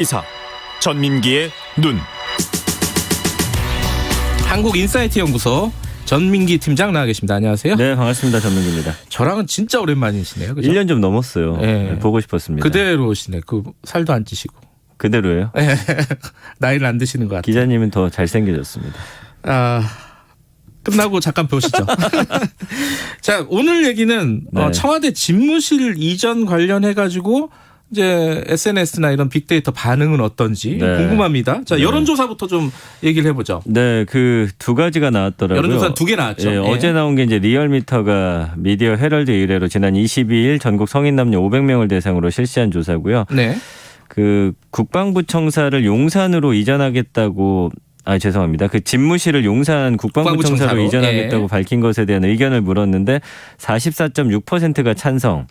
이사 전민기의 눈. 한국인사이트 연구소 전민기 팀장 나와 계십니다. 안녕하세요. 네, 반갑습니다. 전민기입니다. 저랑은 진짜 오랜만이시네요. 그죠? 1년 좀 넘었어요. 네. 보고 싶었습니다. 그대로시네. 살도 안 찌시고. 그대로예요? 네. 나이를 안 드시는 것 같아요. 기자님은 더 잘생겨졌습니다. 끝나고 잠깐 보시죠. 자, 오늘 얘기는 네. 청와대 집무실 이전 관련해가지고 이제 SNS나 이런 빅데이터 반응은 어떤지 네. 궁금합니다. 자, 여론조사부터 좀 얘기를 해보죠. 네, 그 두 가지가 나왔더라고요. 여론조사는 2개 나왔죠. 예, 예. 어제 나온 게 이제 리얼미터가 미디어 헤럴드 의뢰로 지난 22일 전국 성인 남녀 500명을 대상으로 실시한 조사고요. 네. 그 국방부 청사를 용산으로 이전하겠다고 죄송합니다. 그 집무실을 용산 국방부 청사로 이전하겠다고 밝힌 것에 대한 의견을 물었는데 44.6%가 찬성,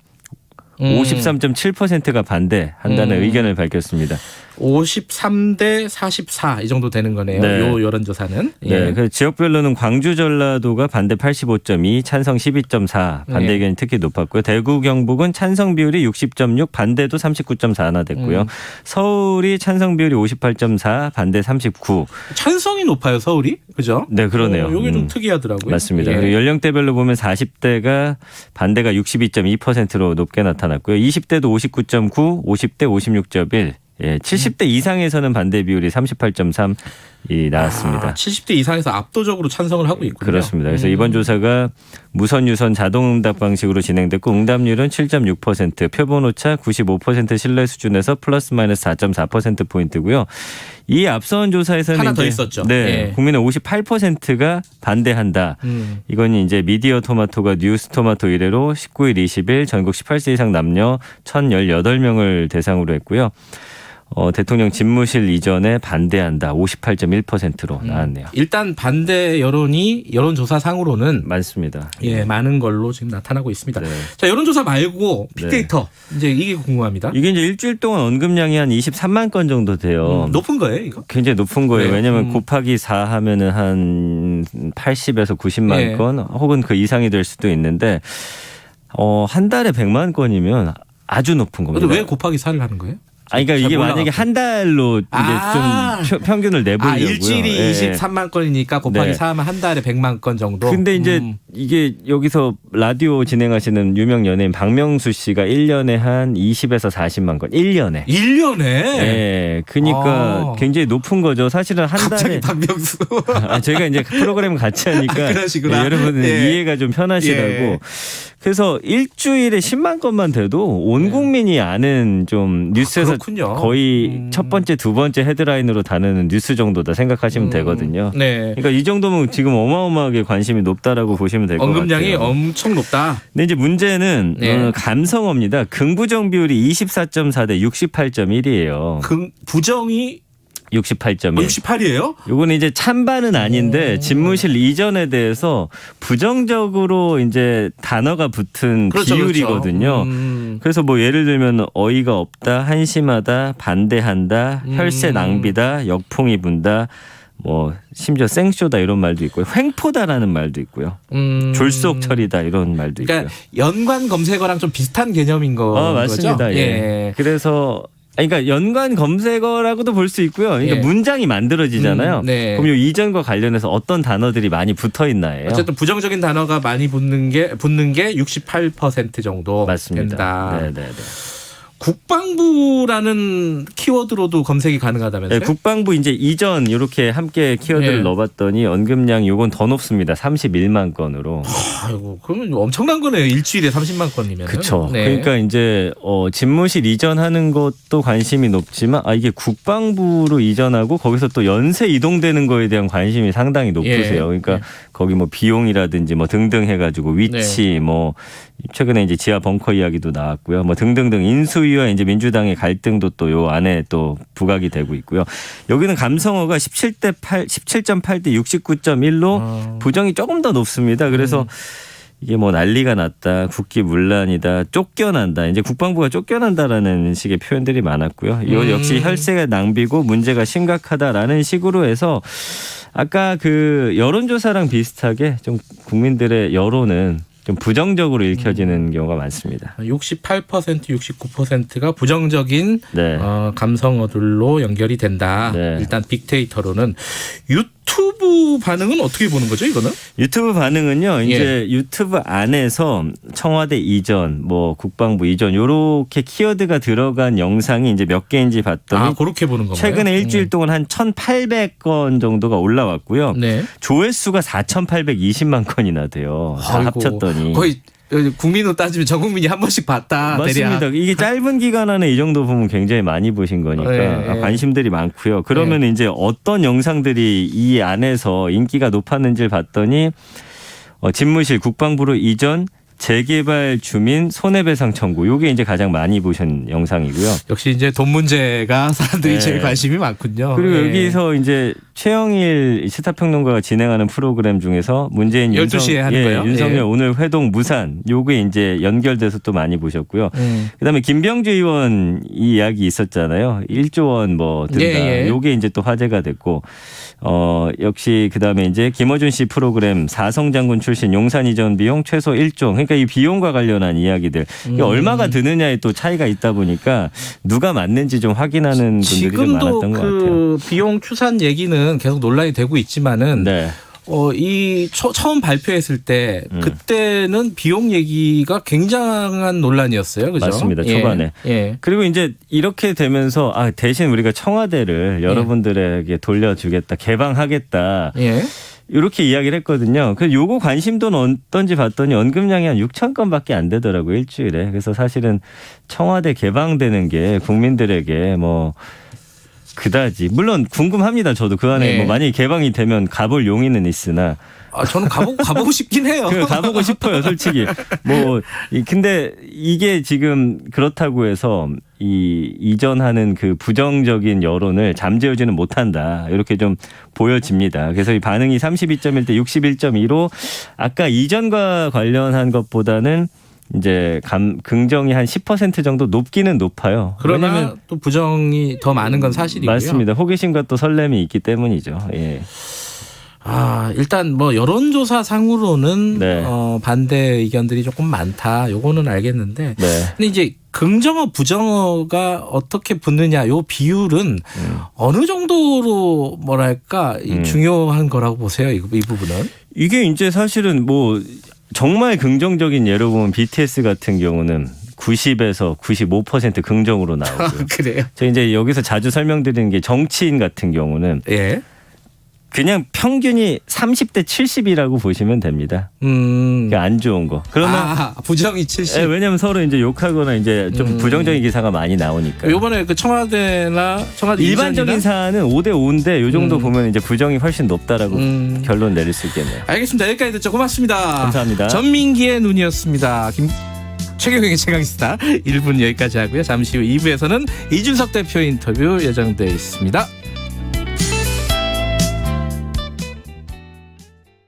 53.7%가 반대한다는 의견을 밝혔습니다. 53대 44 이 정도 되는 거네요. 네. 요 여론조사는. 예. 네, 그 지역별로는 광주 전라도가 반대 85.2, 찬성 12.4, 반대 의견이 특히 높았고요. 대구 경북은 찬성 비율이 60.6, 반대도 39.4나 됐고요. 서울이 찬성 비율이 58.4, 반대 39. 찬성이 높아요, 서울이. 그죠? 네, 그러네요. 이게 좀 특이하더라고요. 맞습니다. 예. 그리고 연령대별로 보면 40대가 반대가 62.2%로 높게 나타났고요. 20대도 59.9, 50대 56.1. 예, 70대 이상에서는 반대 비율이 38.3이 나왔습니다. 70대 이상에서 압도적으로 찬성을 하고 있군요. 그렇습니다. 그래서 이번 조사가 무선 유선 자동응답 방식으로 진행됐고 응답률은 7.6%, 표본오차 95% 신뢰 수준에서 플러스 마이너스 4.4%포인트고요. 이 앞선 조사에서는 하나 더 있었죠. 네, 예. 국민의 58%가 반대한다. 이건 이제 미디어 토마토가 뉴스 토마토 의뢰로 19일 20일 전국 18세 이상 남녀 1,018명을 대상으로 했고요. 대통령 집무실 이전에 반대한다. 58.1%로 나왔네요. 일단 반대 여론이 여론조사상으로는 많습니다. 예, 많은 걸로 지금 나타나고 있습니다. 네. 자, 여론조사 말고 빅데이터 이제 이게 궁금합니다. 이게 이제 일주일 동안 언급량이 한 23만 건 정도 돼요. 높은 거예요, 이거? 굉장히 높은 거예요. 네. 왜냐하면 곱하기 4 하면은 한 80에서 90만 네. 건 혹은 그 이상이 될 수도 있는데 한 달에 100만 건이면 아주 높은 겁니다. 근데 왜 곱하기 4를 하는 거예요? 그러니까 이게 만약에 한 달로 이제 좀 평균을 내보려고요. 일주일이 예. 23만 건이니까 곱하기 네. 4 하면 한 달에 100만 건 정도. 근데 이제 이게 여기서 라디오 진행하시는 유명 연예인 박명수 씨가 1년에 한 20에서 40만 건. 1년에. 1년에? 예. 그러니까 굉장히 높은 거죠. 사실은 한 달에. 갑자기 박명수. 저희가 이제 프로그램 같이 하니까 그러시구나. 여러분은 예. 이해가 좀 편하시라고. 예. 그래서 일주일에 10만 건만 돼도 온 국민이 아는 좀 뉴스에서 그렇군요. 거의 첫 번째, 두 번째 헤드라인으로 다루는 뉴스 정도다 생각하시면 되거든요. 네. 그러니까 이 정도면 지금 어마어마하게 관심이 높다라고 보시면 될 것 같아요. 언급량이 엄청 높다. 근데 이제 문제는 네. 감성어입니다. 긍부정 비율이 24.4 대 68.1이에요. 부정이 68.1. 68이에요? 요거는 이제 찬반은 아닌데 집무실 이전에 대해서 부정적으로 이제 단어가 붙은 그렇죠, 비율이거든요. 그렇죠. 그래서 뭐 예를 들면 어이가 없다, 한심하다, 반대한다, 혈세 낭비다, 역풍이 분다, 뭐 심지어 생쇼다 이런 말도 있고요. 횡포다라는 말도 있고요. 졸속철이다 이런 말도 있고요. 그러니까 연관 검색어랑 좀 비슷한 개념인 거죠? 맞습니다. 예. 그래서 그러니까 연관 검색어라고도 볼 수 있고요. 그러니까 예. 문장이 만들어지잖아요. 네. 그럼 이 이전과 관련해서 어떤 단어들이 많이 붙어 있나요? 어쨌든 부정적인 단어가 많이 붙는 게 68% 정도 맞습니다. 된다. 네네네. 국방부라는 키워드로도 검색이 가능하다면서요? 네, 국방부 이제 이전 이렇게 함께 키워드를 네. 넣어봤더니 언급량 요건 더 높습니다. 31만 건으로. 아이고, 그러면 엄청난 거네요. 일주일에 30만 건이면. 그렇죠. 그러니까 이제 집무실 이전하는 것도 관심이 높지만 이게 국방부로 이전하고 거기서 또 연쇄 이동되는 거에 대한 관심이 상당히 높으세요. 그러니까 거기 뭐 비용이라든지 뭐 등등 해가지고 위치 뭐 최근에 이제 지하 벙커 이야기도 나왔고요. 뭐 등등등 인수위와 이제 민주당의 갈등도 또 요 안에 또 부각이 되고 있고요. 여기는 감성어가 17.8 대 69.1로 부정이 조금 더 높습니다. 그래서 이게 뭐 난리가 났다, 국기문란이다, 쫓겨난다. 이제 국방부가 쫓겨난다라는 식의 표현들이 많았고요. 이거 역시 혈세가 낭비고 문제가 심각하다라는 식으로 해서 아까 그 여론조사랑 비슷하게 좀 국민들의 여론은 좀 부정적으로 읽혀지는 경우가 많습니다. 68%, 69%가 부정적인 네. 감성어들로 연결이 된다. 네. 일단 빅데이터로는 유튜브 반응은 어떻게 보는 거죠, 이거는? 유튜브 반응은요. 이제 유튜브 안에서 청와대 이전, 뭐 국방부 이전 요렇게 키워드가 들어간 영상이 이제 몇 개인지 봤더니 그렇게 보는 건가요? 최근에 일주일 동안 한 1,800건 정도가 올라왔고요. 네. 조회수가 4,820만 건이나 돼요. 다 아이고, 합쳤더니. 거의 국민으로 따지면 전 국민이 한 번씩 봤다. 맞습니다. 대략. 이게 짧은 기간 안에 이 정도 보면 굉장히 많이 보신 거니까 네. 관심들이 많고요. 그러면 이제 어떤 영상들이 이 안에서 인기가 높았는지를 봤더니 집무실 국방부로 이전 재개발 주민 손해배상 청구 요게 이제 가장 많이 보신 영상이고요. 역시 이제 돈 문제가 사람들이 네. 제일 관심이 많군요. 그리고 네. 여기서 이제 최영일 시사평론가가 진행하는 프로그램 중에서 문재인 12시에 하는 거예요? 윤석열 예. 오늘 회동 무산 요게 이제 연결돼서 또 많이 보셨고요. 그다음에 김병주 의원 이 이야기 있었잖아요. 1조 원 뭐 든다. 예. 요게 이제 또 화제가 됐고 역시 그다음에 이제 김어준 씨 프로그램 사성장군 출신 용산 이전 비용 최소 1조. 그러니까 이 비용과 관련한 이야기들 이게 얼마가 드느냐에 또 차이가 있다 보니까 누가 맞는지 좀 확인하는 분들이 좀 많았던 것 같아요. 그 비용 추산 얘기는 계속 논란이 되고 있지만은 네. 처음 발표했을 때 그때는 비용 얘기가 굉장한 논란이었어요. 그죠? 맞습니다. 초반에. 예. 그리고 이제 이렇게 되면서 대신 우리가 청와대를 여러분들에게 돌려주겠다, 개방하겠다. 예. 이렇게 이야기를 했거든요. 그래서 요거 관심도는 어떤지 봤더니 언급량이 한 6천 건밖에 안 되더라고요. 일주일에. 그래서 사실은 청와대 개방되는 게 국민들에게 뭐 그다지 물론 궁금합니다. 저도 그 안에 네. 뭐 만약에 개방이 되면 가볼 용의는 있으나 저는 가보고 싶긴 해요. 가보고 싶어요, 솔직히. 근데 이게 지금 그렇다고 해서 이전하는 그 부정적인 여론을 잠재우지는 못한다. 이렇게 좀 보여집니다. 그래서 이 반응이 32.1 대 61.2로 아까 이전과 관련한 것보다는 이제 긍정이 한 10% 정도 높기는 높아요. 그러나 왜냐면 또 부정이 더 많은 건 사실이고요. 맞습니다. 호기심과 또 설렘이 있기 때문이죠. 예. 일단 뭐 여론조사 상으로는 네. 반대 의견들이 조금 많다. 요거는 알겠는데. 네. 근데 이제 긍정어 부정어가 어떻게 붙느냐 요 비율은 어느 정도로 뭐랄까 중요한 거라고 보세요. 이 부분은. 이게 이제 사실은 뭐 정말 긍정적인 예로 보면 BTS 같은 경우는 90에서 95% 긍정으로 나오고요. 그래요? 제가 이제 여기서 자주 설명드리는 게 정치인 같은 경우는 예. 그냥 평균이 30대 70이라고 보시면 됩니다. 그게 안 좋은 거. 그러나 부정이 70. 왜냐하면 서로 이제 욕하거나 이제 좀 부정적인 기사가 많이 나오니까. 요번에 그 청와대 일반적인 이전이나? 사안은 5대 5인데 요 정도 보면 이제 부정이 훨씬 높다라고 결론 내릴 수 있겠네요. 알겠습니다. 여기까지 듣죠. 고맙습니다. 감사합니다. 전민기의 눈이었습니다. 최경영의 최강시사 1분 여기까지 하고요. 잠시 후 2부에서는 이준석 대표 인터뷰 예정돼 있습니다.